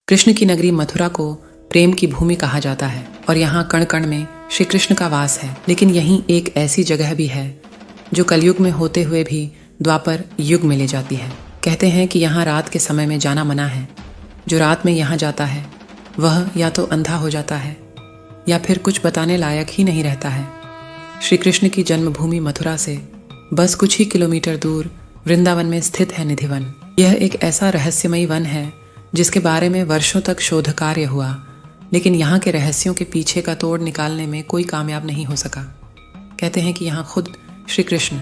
कृष्ण की नगरी मथुरा को प्रेम की भूमि कहा जाता है और यहाँ कण कण में श्री कृष्ण का वास है। लेकिन यहीं एक ऐसी जगह भी है जो कलयुग में होते हुए भी द्वापर युग में ले जाती है। कहते हैं कि यहाँ रात के समय में जाना मना है। जो रात में यहाँ जाता है वह या तो अंधा हो जाता है या फिर कुछ बताने लायक ही नहीं रहता है। श्री कृष्ण की जन्मभूमि मथुरा से बस कुछ ही किलोमीटर दूर वृंदावन में स्थित है निधिवन। यह एक ऐसा रहस्यमयी वन है जिसके बारे में वर्षों तक शोध कार्य हुआ, लेकिन यहाँ के रहस्यों के पीछे का तोड़ निकालने में कोई कामयाब नहीं हो सका। कहते हैं कि यहाँ खुद श्री कृष्ण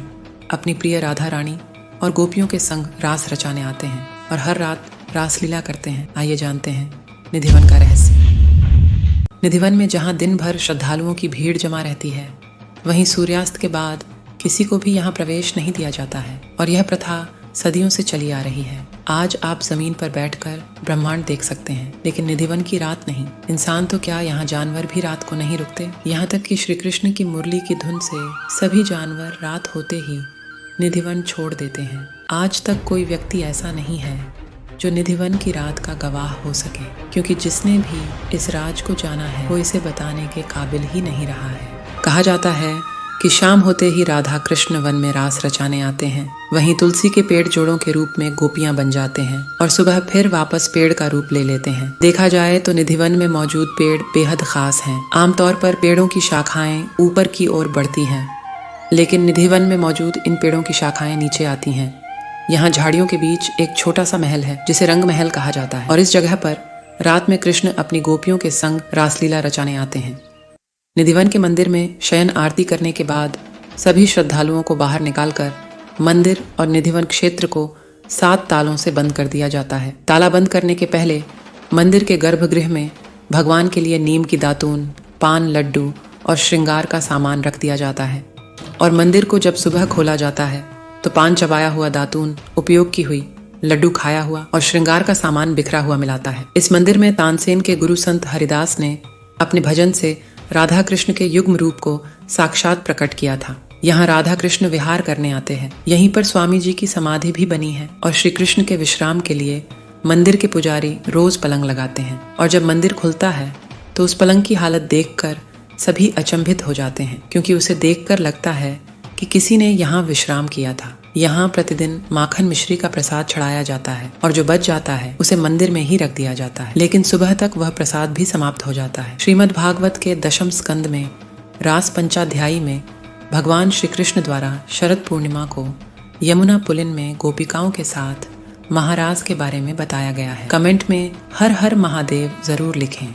अपनी प्रिय राधा रानी और गोपियों के संग रास रचाने आते हैं और हर रात रासलीला करते हैं। आइए जानते हैं निधिवन का रहस्य। निधिवन में जहाँ दिन भर श्रद्धालुओं की भीड़ जमा रहती है, वहीं सूर्यास्त के बाद किसी को भी यहाँ प्रवेश नहीं दिया जाता है और यह प्रथा सदियों से चली आ रही है। आज आप जमीन पर बैठकर ब्रह्मांड देख सकते हैं, लेकिन निधिवन की रात नहीं। इंसान तो क्या, यहाँ जानवर भी रात को नहीं रुकते। यहाँ तक कि श्री कृष्ण की मुरली की धुन से सभी जानवर रात होते ही निधिवन छोड़ देते हैं। आज तक कोई व्यक्ति ऐसा नहीं है जो निधिवन की रात का गवाह हो सके, क्योंकि जिसने भी इस राज को जाना है वो इसे बताने के काबिल ही नहीं रहा है। कहा जाता है कि शाम होते ही राधा कृष्ण वन में रास रचाने आते हैं। वहीं तुलसी के पेड़ जोड़ों के रूप में गोपियां बन जाते हैं और सुबह फिर वापस पेड़ का रूप ले लेते हैं। देखा जाए तो निधिवन में मौजूद पेड़ बेहद खास हैं। आमतौर पर पेड़ों की शाखाएं ऊपर की ओर बढ़ती हैं, लेकिन निधिवन में मौजूद इन पेड़ों की शाखाएं नीचे आती हैं। यहाँ झाड़ियों के बीच एक छोटा सा महल है जिसे रंग महल कहा जाता है और इस जगह पर रात में कृष्ण अपनी गोपियों के संग रासलीला रचाने आते हैं। निधिवन के मंदिर में शयन आरती करने के बाद सभी श्रद्धालुओं को बाहर निकालकर मंदिर और निधिवन क्षेत्र को 7 तालों से बंद कर दिया जाता है। ताला बंद करने के पहले मंदिर के गर्भगृह में भगवान के लिए नीम की दातून, पान, लड्डू और श्रृंगार का सामान रख दिया जाता है और मंदिर को जब सुबह खोला जाता है तो पान चबाया हुआ दातून, उपयोग की हुई, लड्डू खाया हुआ और श्रृंगार का सामान बिखरा हुआ मिलाता है। इस मंदिर में तानसेन के गुरु संत हरिदास ने अपने भजन से राधा कृष्ण के युग्म रूप को साक्षात प्रकट किया था। यहाँ राधा कृष्ण विहार करने आते हैं। यहीं पर स्वामी जी की समाधि भी बनी है और श्री कृष्ण के विश्राम के लिए मंदिर के पुजारी रोज पलंग लगाते हैं और जब मंदिर खुलता है तो उस पलंग की हालत देखकर सभी अचंभित हो जाते हैं, क्योंकि उसे देखकर लगता है कि किसी ने यहाँ विश्राम किया था। यहाँ प्रतिदिन माखन मिश्री का प्रसाद चढ़ाया जाता है और जो बच जाता है उसे मंदिर में ही रख दिया जाता है, लेकिन सुबह तक वह प्रसाद भी समाप्त हो जाता है। श्रीमद् भागवत के 10वें स्कंद में रास पंचाध्यायी में भगवान श्री कृष्ण द्वारा शरद पूर्णिमा को यमुना पुलिन में गोपिकाओं के साथ महाराज के बारे में बताया गया है। कमेंट में हर हर महादेव जरूर लिखें।